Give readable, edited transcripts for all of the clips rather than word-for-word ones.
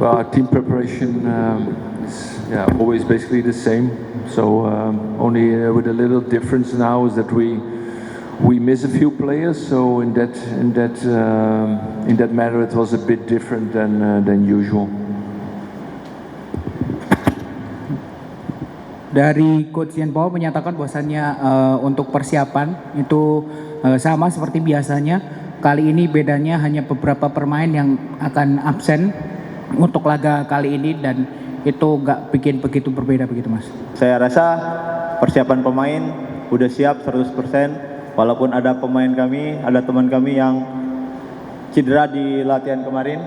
Well, our team preparation is always basically the same. So only with a little difference now is that we miss a few players. So in that matter, it was a bit different than usual. Dari Coach Jean Paul menyatakan bahwasannya untuk persiapan itu sama seperti biasanya. Kali ini bedanya hanya beberapa pemain yang akan absen untuk laga kali ini dan itu nggak bikin begitu berbeda begitu Mas. Saya rasa persiapan pemain udah siap 100%, walaupun ada pemain kami, ada teman kami yang cedera di latihan kemarin.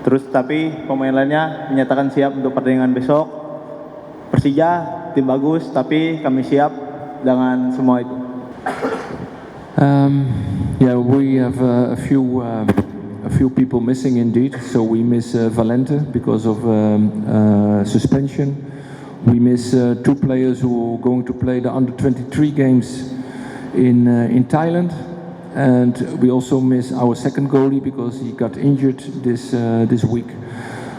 Terus tapi pemain lainnya menyatakan siap untuk pertandingan besok. Persija tim bagus, tapi kami siap dengan semua itu. We have a few people missing indeed. So we miss Valente because of suspension. We miss two players who are going to play the under-23 games in Thailand, and we also miss our second goalie because he got injured this week.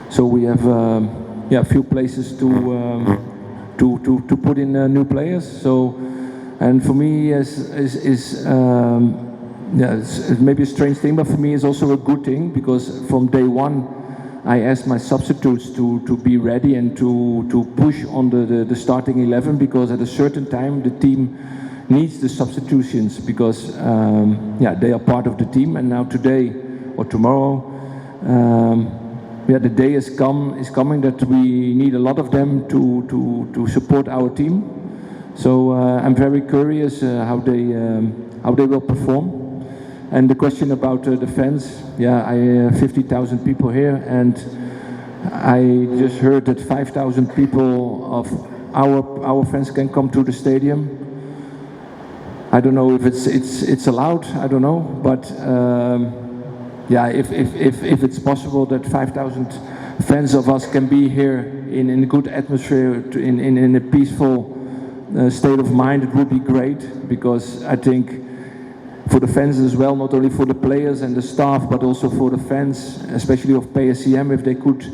So we have a few places to put in new players. So, and for me it's maybe a strange thing, but for me it's also a good thing because from day one I asked my substitutes to be ready and to push on the starting 11 because at a certain time the team needs the substitutions because they are part of the team, and now today or tomorrow the day is coming that we need a lot of them to support our team. So I'm very curious how they will perform. And the question about the fans, I have 50,000 people here, and I just heard that 5,000 people of our fans can come to the stadium. I don't know if it's allowed. I don't know, but if it's possible that 5,000 fans of us can be here in a good atmosphere, in a peaceful state of mind, it would be great, because I think for the fans as well, not only for the players and the staff, but also for the fans, especially of PSCM, if they could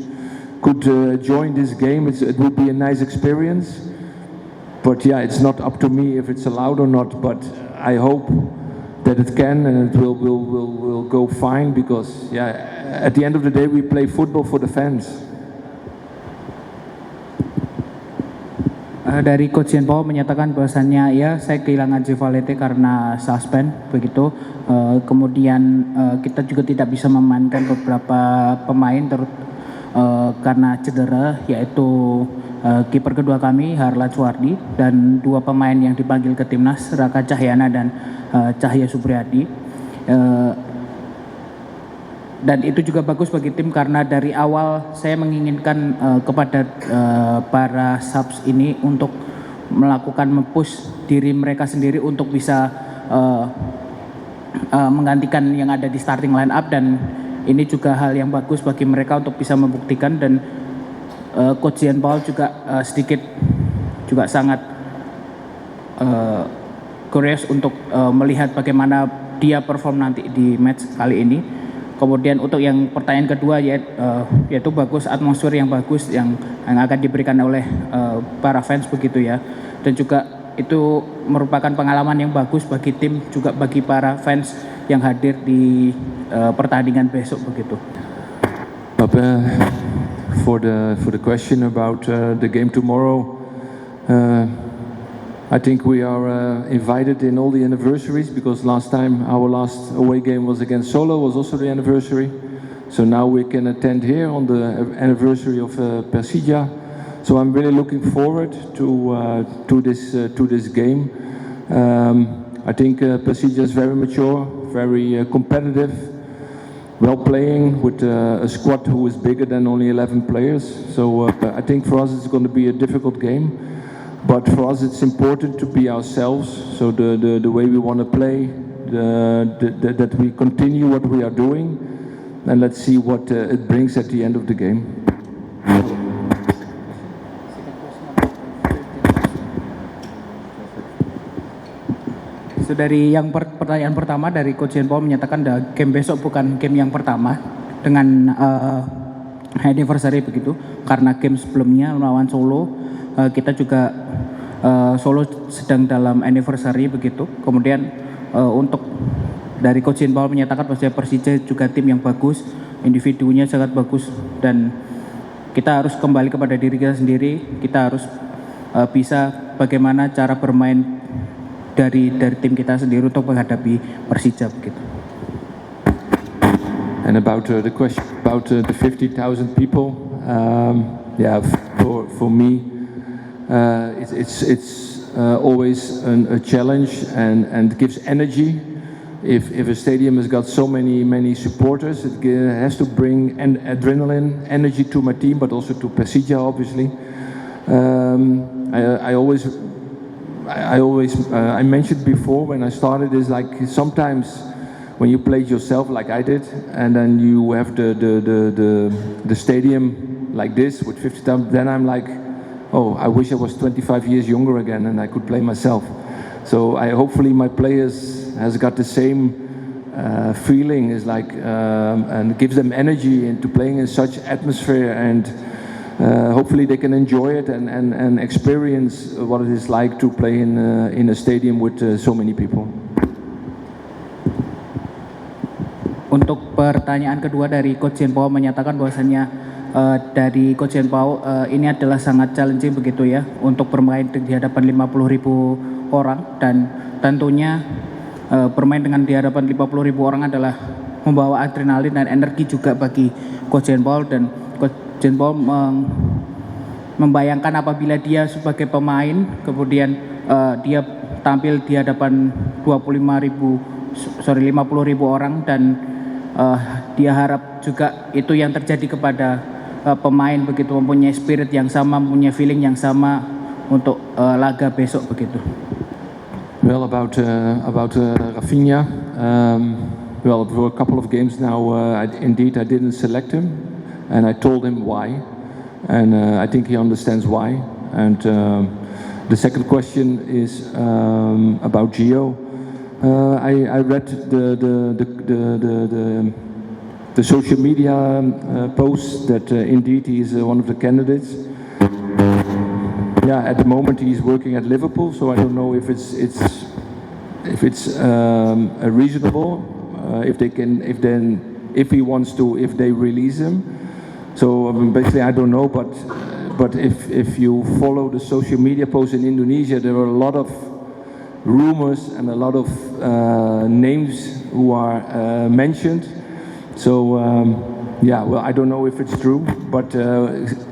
join this game, it would be a nice experience. But it's not up to me if it's allowed or not, but I hope that it can, and it will go fine, because at the end of the day we play football for the fans. Dari Coach Jean Paul menyatakan bahwasannya saya kehilangan Valente karena suspend begitu. Kemudian kita juga tidak bisa memainkan beberapa pemain karena cedera, yaitu kiper kedua kami Harlan Suwardi dan dua pemain yang dipanggil ke timnas, Raka Cahyana dan Cahya Supriyadi. Dan itu juga bagus bagi tim karena dari awal saya menginginkan kepada para subs ini untuk melakukan mempush diri mereka sendiri untuk bisa menggantikan yang ada di starting line up, dan ini juga hal yang bagus bagi mereka untuk bisa membuktikan. Dan Coach Jean Paul juga sedikit juga sangat curious untuk melihat bagaimana dia perform nanti di match kali ini. Kemudian untuk yang pertanyaan kedua yaitu bagus atmosfer yang bagus yang akan diberikan oleh para fans begitu ya, dan juga itu merupakan pengalaman yang bagus bagi tim, juga bagi para fans yang hadir di pertandingan besok begitu. For the question about the game tomorrow, I think we are invited in all the anniversaries, because last time our last away game was against Solo, was also the anniversary. So now we can attend here on the anniversary of Persija. So I'm really looking forward to this game. I think Persija is very mature, very competitive, well playing with a squad who is bigger than only 11 players. So I think for us it's going to be a difficult game. But for us it's important to be ourselves, so the way we want to play, that we continue what we are doing, and let's see what it brings at the end of the game. So dari yang pertanyaan pertama dari Coach Jean Paul menyatakan game besok bukan game yang pertama dengan anniversary begitu, karena game sebelumnya melawan Solo kita juga Solo sedang dalam anniversary begitu. Kemudian untuk dari Coach Jean Paul menyatakan bahwa Persija juga tim yang bagus, individunya sangat bagus, dan kita harus kembali kepada diri kita sendiri. Kita harus bisa bagaimana cara bermain dari tim kita sendiri untuk menghadapi Persija begitu. And about the question about the 50,000 people, yeah, for me, it's always a challenge and gives energy. If a stadium has got so many supporters, it has to bring adrenaline, energy to my team, but also to Persija, obviously. I mentioned before when I started is like sometimes when you played yourself like I did, and then you have the stadium like this with 50,000, then I'm like, oh, I wish I was 25 years younger again and I could play myself. So hopefully my players has got the same feeling, is like, and gives them energy into playing in such atmosphere, and hopefully they can enjoy it and experience what it is like to play in a stadium with so many people. Untuk pertanyaan kedua dari Coach Jean Paul menyatakan bahwasannya dari Coach Jean Paul ini adalah sangat challenging begitu ya untuk bermain di hadapan 50.000 orang, dan tentunya bermain dengan di hadapan 50.000 orang adalah membawa adrenalin dan energi juga bagi Coach Jean Paul. Dan Coach Jean Paul membayangkan apabila dia sebagai pemain kemudian dia tampil di hadapan 50.000 orang, dan dia harap juga itu yang terjadi kepada pemain begitu, mempunyai spirit yang sama, mempunyai feeling yang sama untuk laga besok begitu. Well, about Rafinha, well, for a couple of games now, indeed I didn't select him, and I told him why, and I think he understands why. And the second question is about Gio. I read the social media posts that indeed he is one of the candidates. Yeah, at the moment he's working at Liverpool, so I don't know if it's reasonable, if he wants to, if they release him. So basically I don't know, but if you follow the social media posts in Indonesia, there are a lot of rumors and a lot of names who are mentioned. So yeah, well, I don't know if it's true, but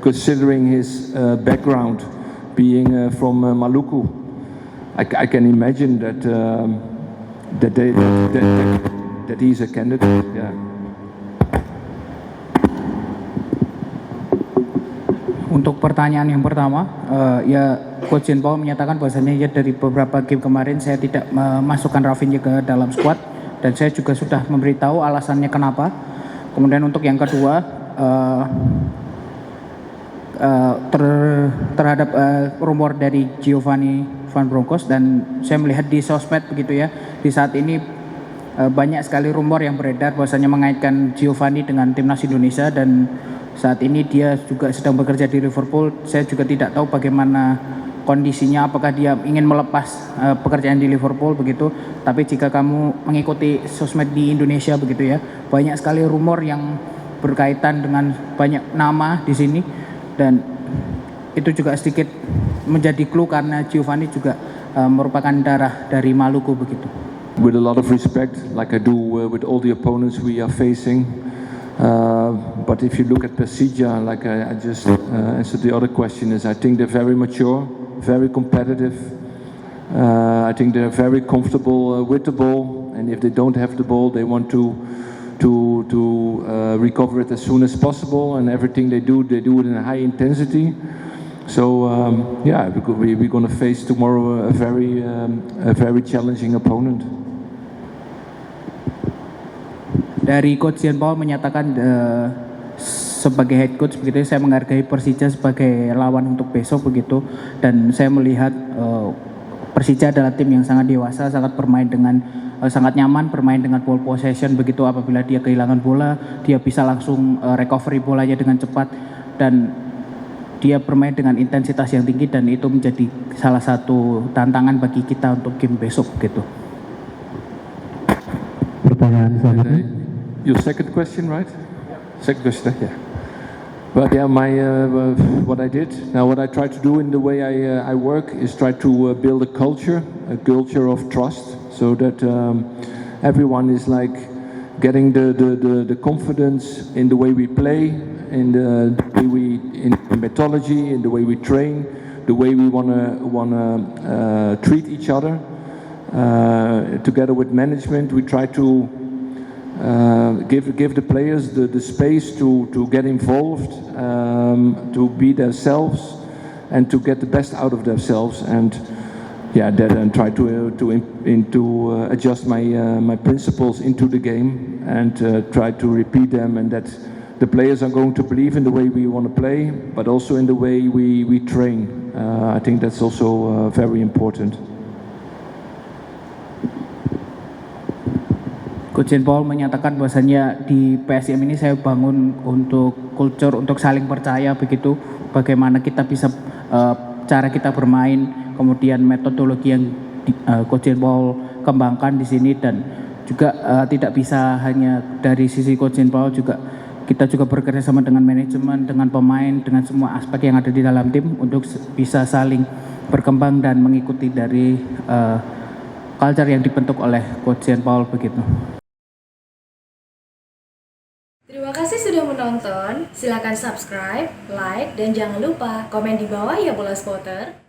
considering his background, being from Maluku, I can imagine that he's a candidate. Yeah. Untuk pertanyaan yang pertama, ya Coach Jean Paul menyatakan bahwasanya ya dari beberapa game kemarin saya tidak memasukkan Rafinha ke dalam squad, dan saya juga sudah memberitahu alasannya kenapa. Kemudian untuk yang kedua, terhadap rumor dari Giovanni Van Bronckhorst, dan saya melihat di sosmed begitu ya, di saat ini banyak sekali rumor yang beredar bahwasanya mengaitkan Giovanni dengan timnas Indonesia, dan saat ini dia juga sedang bekerja di Liverpool. Saya juga tidak tahu bagaimana kondisinya, apakah dia ingin melepas pekerjaan di Liverpool begitu. Tapi jika kamu mengikuti sosmed di Indonesia begitu ya, banyak sekali rumor yang berkaitan dengan banyak nama di sini, dan itu juga sedikit menjadi clue karena Giovanni juga merupakan darah dari Maluku begitu. With a lot of respect, like I do with all the opponents we are facing. But if you look at Persija, like I just answered the other question, is I think they're very mature, very competitive. I think they're very comfortable with the ball, and if they don't have the ball, they want to recover it as soon as possible. And everything they do it in a high intensity. So yeah, we're going to face tomorrow a very challenging opponent. Dari Coach Jean Paul menyatakan sebagai head coach begitu, saya menghargai Persija sebagai lawan untuk besok begitu, dan saya melihat Persija adalah tim yang sangat dewasa, sangat bermain dengan sangat nyaman bermain dengan ball possession. Begitu apabila dia kehilangan bola, dia bisa langsung recovery bolanya dengan cepat, dan dia bermain dengan intensitas yang tinggi, dan itu menjadi salah satu tantangan bagi kita untuk game besok gitu. Pertanyaan selanjutnya. Your second question, right? Second question, yeah. But yeah, what I did now, what I try to do in the way I work is try to build a culture of trust, so that everyone is like getting the confidence in the way we play, in the way we in methodology, in the way we train, the way we wanna treat each other. Together with management, we try to give the players the space to get involved, to be themselves, and to get the best out of themselves, and try to adjust my principles into the game, and try to repeat them, and that the players are going to believe in the way we want to play, but also in the way we train. I think that's also very important. Coach Jean Paul menyatakan bahwasanya di PSM ini saya bangun untuk culture, untuk saling percaya, begitu bagaimana kita bisa cara kita bermain, kemudian metodologi yang Coach Jean Paul kembangkan di sini, dan juga tidak bisa hanya dari sisi Coach Jean Paul, juga kita juga bekerja sama dengan manajemen, dengan pemain, dengan semua aspek yang ada di dalam tim untuk bisa saling berkembang dan mengikuti dari culture yang dibentuk oleh Coach Jean Paul begitu. Terima kasih sudah menonton. Silakan subscribe, like, dan jangan lupa komen di bawah ya Bola Spotter.